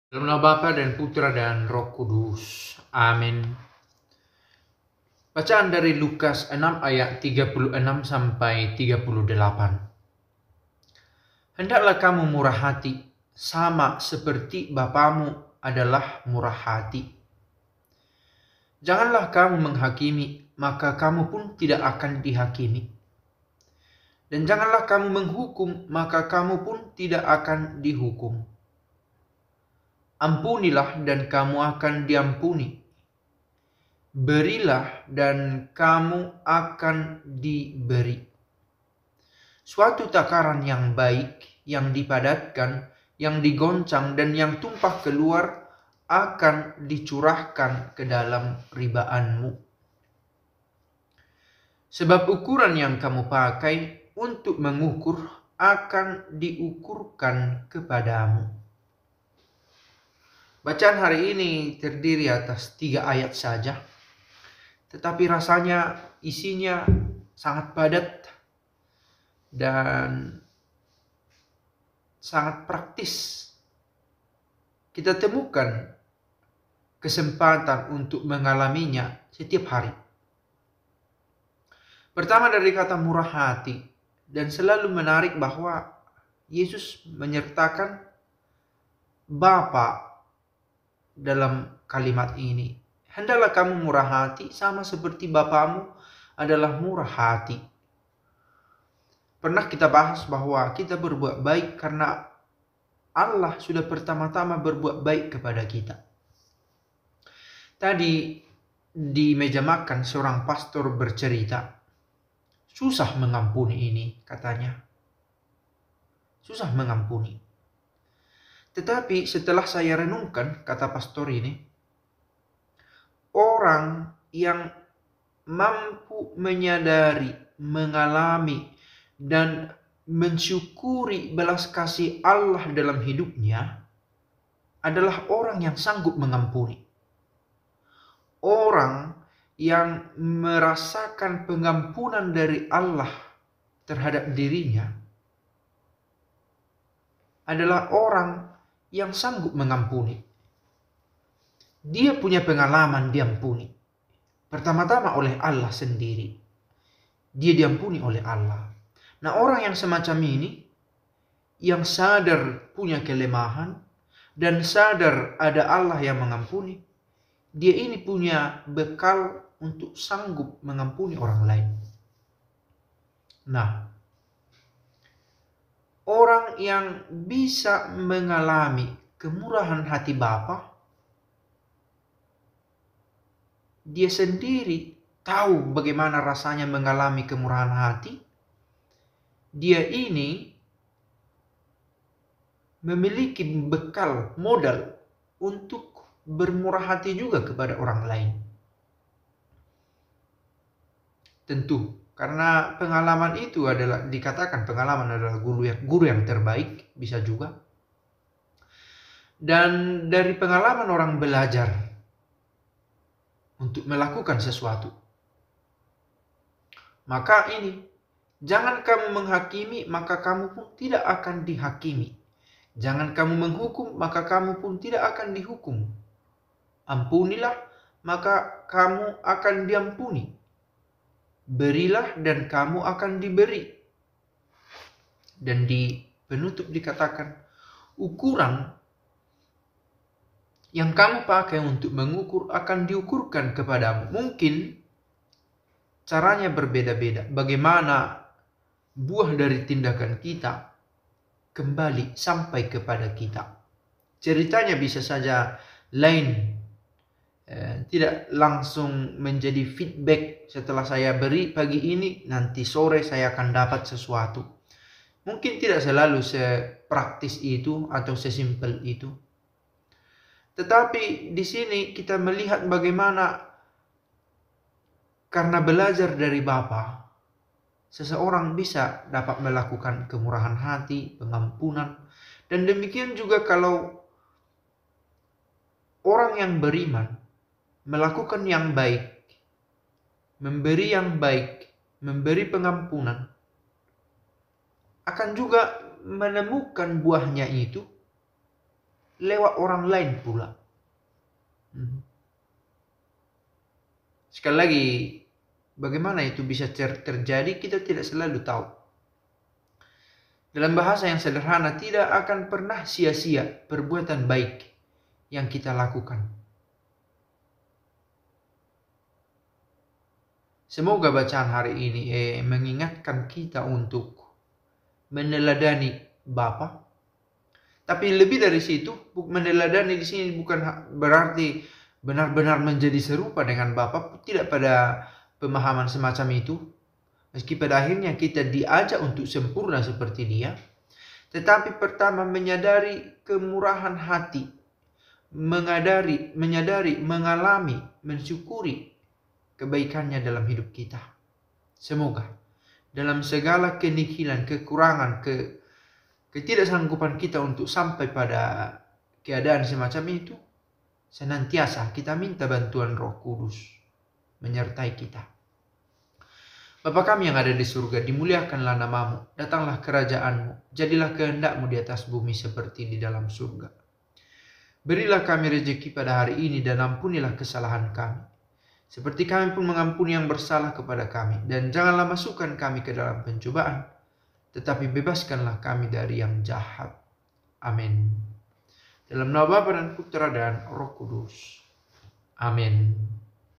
Dalam nama Bapa dan Putra dan Roh Kudus. Amin. Bacaan dari Lukas 6 ayat 36 sampai 38. Hendaklah kamu murah hati, sama seperti Bapamu adalah murah hati. Janganlah kamu menghakimi, maka kamu pun tidak akan dihakimi. Dan janganlah kamu menghukum, maka kamu pun tidak akan dihukum. Ampunilah dan kamu akan diampuni. Berilah dan kamu akan diberi. Suatu takaran yang baik, yang dipadatkan, yang digoncang dan yang tumpah keluar akan dicurahkan ke dalam ribaanmu. Sebab ukuran yang kamu pakai untuk mengukur akan diukurkan kepadamu. Bacaan hari ini terdiri atas 3 ayat saja, tetapi rasanya isinya sangat padat dan sangat praktis. Kita temukan kesempatan untuk mengalaminya setiap hari. Pertama dari kata murah hati, dan selalu menarik bahwa Yesus menyertakan Bapa dalam kalimat ini. Hendaklah kamu murah hati sama seperti Bapamu adalah murah hati. Pernah kita bahas bahwa kita berbuat baik karena Allah sudah pertama-tama berbuat baik kepada kita. Tadi di meja makan seorang pastor bercerita, susah mengampuni ini katanya. Susah mengampuni. Tetapi setelah saya renungkan, kata pastor ini, orang yang mampu menyadari, mengalami, dan mensyukuri belas kasih Allah dalam hidupnya adalah orang yang sanggup mengampuni. Orang yang merasakan pengampunan dari Allah terhadap dirinya adalah orang yang sanggup mengampuni. Dia punya pengalaman diampuni. Pertama-tama oleh Allah sendiri. Dia diampuni oleh Allah. Nah, orang yang semacam ini, yang sadar punya kelemahan dan sadar ada Allah yang mengampuni, dia ini punya bekal untuk sanggup mengampuni orang lain. Nah, orang yang bisa mengalami kemurahan hati Bapa, dia sendiri tahu bagaimana rasanya mengalami kemurahan hati. Dia ini memiliki bekal, modal untuk bermurah hati juga kepada orang lain. Tentu, karena pengalaman itu adalah, dikatakan pengalaman adalah guru yang terbaik, bisa juga. Dan dari pengalaman orang belajar untuk melakukan sesuatu. Maka ini, jangan kamu menghakimi, maka kamu pun tidak akan dihakimi. Jangan kamu menghukum, maka kamu pun tidak akan dihukum. Ampunilah, maka kamu akan diampuni. Berilah dan kamu akan diberi. Dan di penutup dikatakan, ukuran yang kamu pakai untuk mengukur akan diukurkan kepadamu. Mungkin caranya berbeda-beda. Bagaimana buah dari tindakan kita kembali sampai kepada kita. Ceritanya bisa saja lain. Tidak langsung menjadi feedback setelah saya beri pagi ini, nanti sore saya akan dapat sesuatu. Mungkin tidak selalu sepraktis itu atau sesimpel itu. Tetapi di sini kita melihat bagaimana karena belajar dari Bapa, seseorang bisa dapat melakukan kemurahan hati, pengampunan. Dan demikian juga kalau orang yang beriman melakukan yang baik, memberi yang baik, memberi pengampunan, akan juga menemukan buahnya itu lewat orang lain pula. Sekali lagi, bagaimana itu bisa terjadi, kita tidak selalu tahu. Dalam bahasa yang sederhana, tidak akan pernah sia-sia perbuatan baik yang kita lakukan. Semoga bacaan hari ini mengingatkan kita untuk meneladani Bapa. Tapi lebih dari situ, meneladani di sini bukan berarti benar-benar menjadi serupa dengan Bapa, tidak pada pemahaman semacam itu. Meski pada akhirnya kita diajak untuk sempurna seperti Dia, tetapi pertama menyadari kemurahan hati, menyadari, mengalami, mensyukuri kebaikannya dalam hidup kita. Semoga dalam segala kenikilan, kekurangan, ketidaksanggupan kita untuk sampai pada keadaan semacam itu, senantiasa kita minta bantuan Roh Kudus menyertai kita. Bapa kami yang ada di surga, dimuliakanlah namamu, datanglah kerajaanmu, jadilah kehendakmu di atas bumi seperti di dalam surga. Berilah kami rezeki pada hari ini dan ampunilah kesalahan kami, seperti kami pun mengampuni yang bersalah kepada kami. Dan janganlah masukkan kami ke dalam pencobaan, tetapi bebaskanlah kami dari yang jahat. Amin. Dalam nama Bapa dan Putra dan Roh Kudus. Amin.